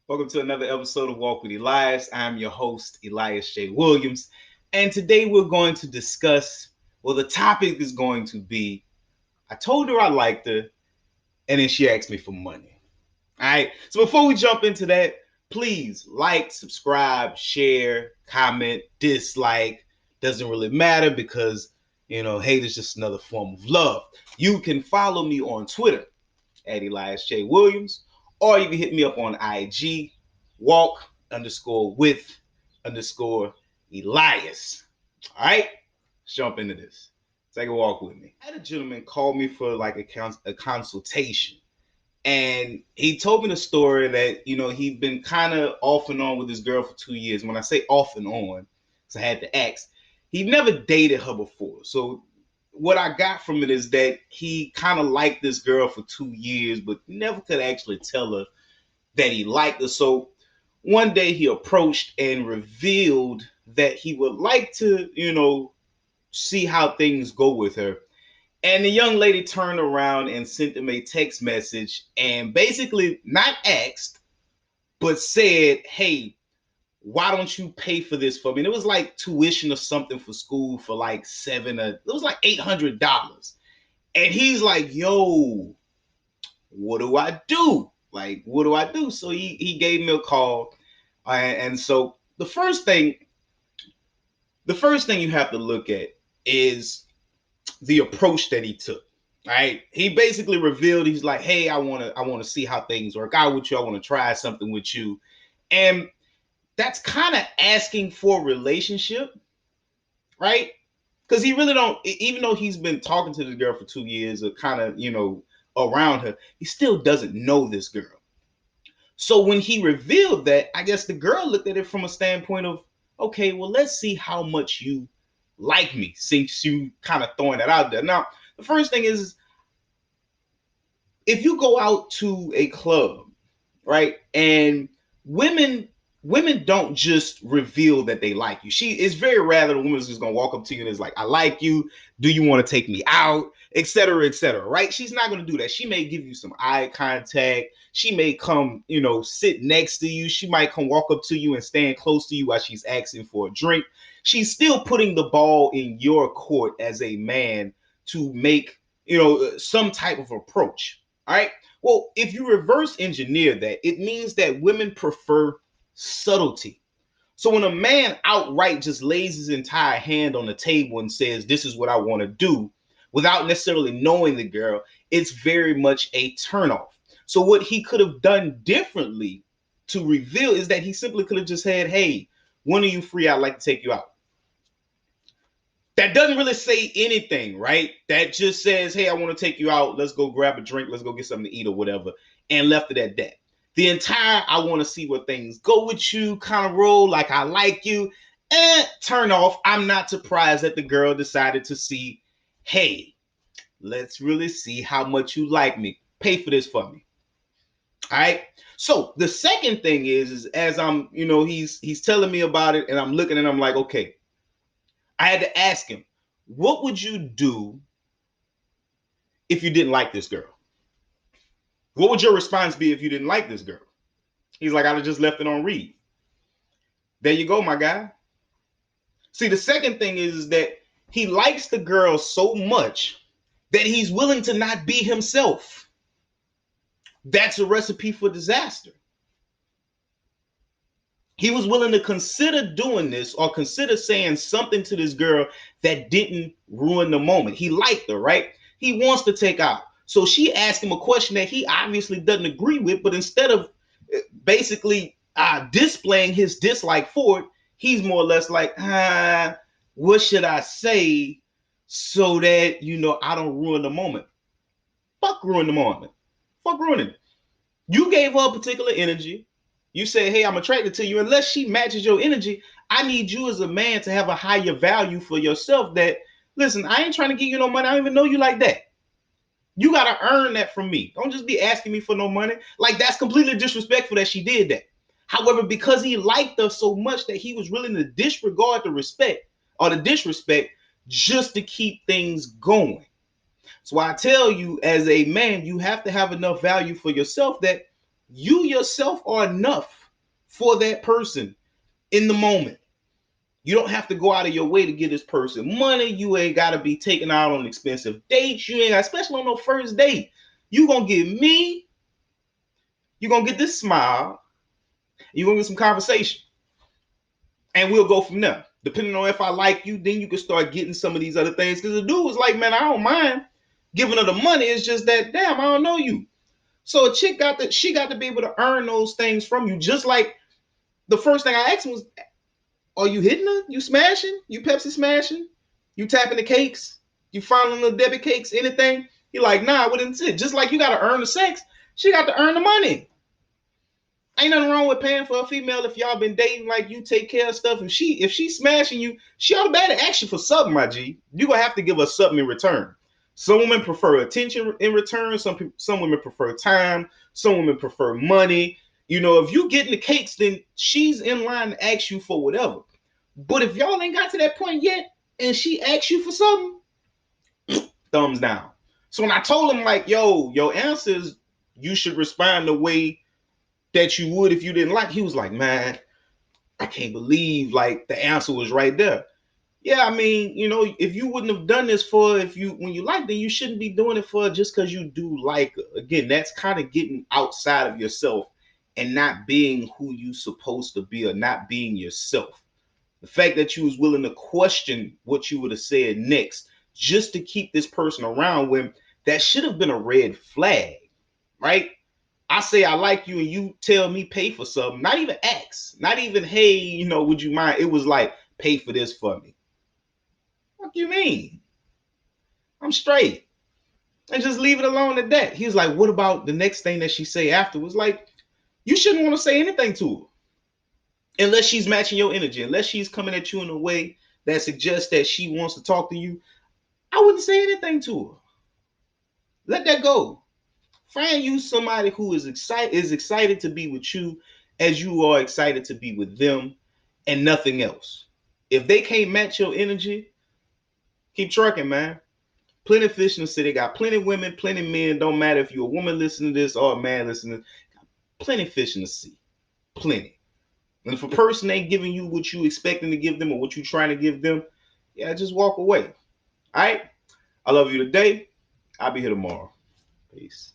Welcome to another episode of Walk with Elias. I'm your host, Elias J. Williams. And today we're going to discuss, the topic is going to be I told her I liked her, and then she asked me for money. All right. So before we jump into that, please like, subscribe, share, comment, dislike. Doesn't really matter because, hate is just another form of love. You can follow me on Twitter at Elias J. Williams, or you can hit me up on IG, walk underscore with underscore Elias. All right, let's jump into this. Take a walk with me. I had a gentleman call me for like a consultation, and he told me the story that he'd been kind of off and on with this girl for 2 years. When I say off and on, because I had to ask, he never dated her before. So what I got from it is that he kind of liked this girl for 2 years, but never could actually tell her that he liked her. So one day he approached and revealed that he would like to, see how things go with her. And the young lady turned around and sent him a text message and basically not asked, but said, hey, why don't you pay for this for me? And it was like tuition or something for school for like it was like $800. And he's like, yo, what do I do? Like, what do I do? So he gave me a call. And so the first thing you have to look at is the approach that he took. All right. He basically revealed, he's like, hey, I want to see how things work out with you. I want to try something with you. And that's kind of asking for a relationship, right? Because he really don't, even though he's been talking to this girl for 2 years or kind of, around her, he still doesn't know this girl. So when he revealed that, I guess the girl looked at it from a standpoint of, okay, well, let's see how much you like me since you kind of throwing that out there. Now, the first thing is, if you go out to a club, right, and women don't just reveal that they like you. It's very rare that a woman is just gonna walk up to you and is like, I like you. Do you want to take me out? Etc. etc. Right? She's not gonna do that. She may give you some eye contact. She may come, sit next to you. She might come walk up to you and stand close to you while she's asking for a drink. She's still putting the ball in your court as a man to make, some type of approach. All right. Well, if you reverse engineer that, it means that women prefer subtlety. So when a man outright just lays his entire hand on the table and says, this is what I want to do, without necessarily knowing the girl, it's very much a turnoff. So what he could have done differently to reveal is that he simply could have just said, hey, when are you free? I'd like to take you out. That doesn't really say anything, right? That just says, hey, I want to take you out. Let's go grab a drink. Let's go get something to eat or whatever. And left it at that. The entire I want to see where things go with you kind of role, like I like you, and turn off. I'm not surprised that the girl decided to see, hey, let's really see how much you like me. Pay for this for me. All right. So the second thing is as I'm, he's telling me about it and I'm looking and I'm like, okay, I had to ask him, what would you do if you didn't like this girl? What would your response be if you didn't like this girl? He's like, I'd have just left it on read. There you go, my guy. See, the second thing is that he likes the girl so much that he's willing to not be himself. That's a recipe for disaster. He was willing to consider doing this or consider saying something to this girl that didn't ruin the moment. He liked her, right? He wants to take out. So she asked him a question that he obviously doesn't agree with, but instead of basically displaying his dislike for it, he's more or less like, what should I say so that, I don't ruin the moment? Fuck ruin the moment. Fuck ruining it. You gave her a particular energy. You say, hey, I'm attracted to you. Unless she matches your energy, I need you as a man to have a higher value for yourself that, listen, I ain't trying to give you no money. I don't even know you like that. You got to earn that from me. Don't just be asking me for no money. Like, that's completely disrespectful that she did that. However, because he liked her so much that he was willing to disregard the respect or the disrespect just to keep things going. So I tell you, as a man, you have to have enough value for yourself that you yourself are enough for that person in the moment. You don't have to go out of your way to give this person money. You ain't got to be taken out on expensive dates. You ain't got, especially on the first date. You gonna get me. You gonna get this smile. You gonna get some conversation, and we'll go from there. Depending on if I like you, then you can start getting some of these other things. Because the dude was like, man, I don't mind giving her the money. It's just that, damn, I don't know you. So a chick she got to be able to earn those things from you. Just like the first thing I asked him was, are you hitting her? You smashing? You Pepsi smashing? You tapping the cakes? You fondling the debit cakes? Anything? He like, nah, what is it? Just like you got to earn the sex, she got to earn the money. Ain't nothing wrong with paying for a female if y'all been dating, like you take care of stuff. If she's smashing you, she automatically ask you for something, my G. You gonna have to give her something in return. Some women prefer attention in return. Some women prefer time. Some women prefer money. You know, if you getting the cakes, then she's in line to ask you for whatever. But if y'all ain't got to that point yet, and she asks you for something, thumbs down. So when I told him like, yo, your answer is you should respond the way that you would if you didn't like, he was like, man, I can't believe like the answer was right there. Yeah, I mean, you know, if you wouldn't have done this for if you when you like, then you shouldn't be doing it for just because you do like her. Again, that's kind of getting outside of yourself and not being who you supposed to be or not being yourself. The fact that you was willing to question what you would have said next just to keep this person around when that should have been a red flag, right? I say I like you and you tell me pay for something, not even ask, not even, hey, you know, would you mind? It was like, pay for this for me. What do you mean? I'm straight. And just leave it alone at that. He was like, what about the next thing that she say afterwards? Like, you shouldn't want to say anything to her unless she's matching your energy, unless she's coming at you in a way that suggests that she wants to talk to you. I wouldn't say anything to her. Let that go. Find you somebody who is excited to be with you as you are excited to be with them and nothing else. If they can't match your energy, keep trucking, man. Plenty of fish in the city. Got plenty of women, plenty of men. Don't matter if you're a woman listening to this or a man listening to this. Plenty of fish in the sea. Plenty. And if a person ain't giving you what you expecting to give them or what you trying to give them, yeah, just walk away. All right? I love you today. I'll be here tomorrow. Peace.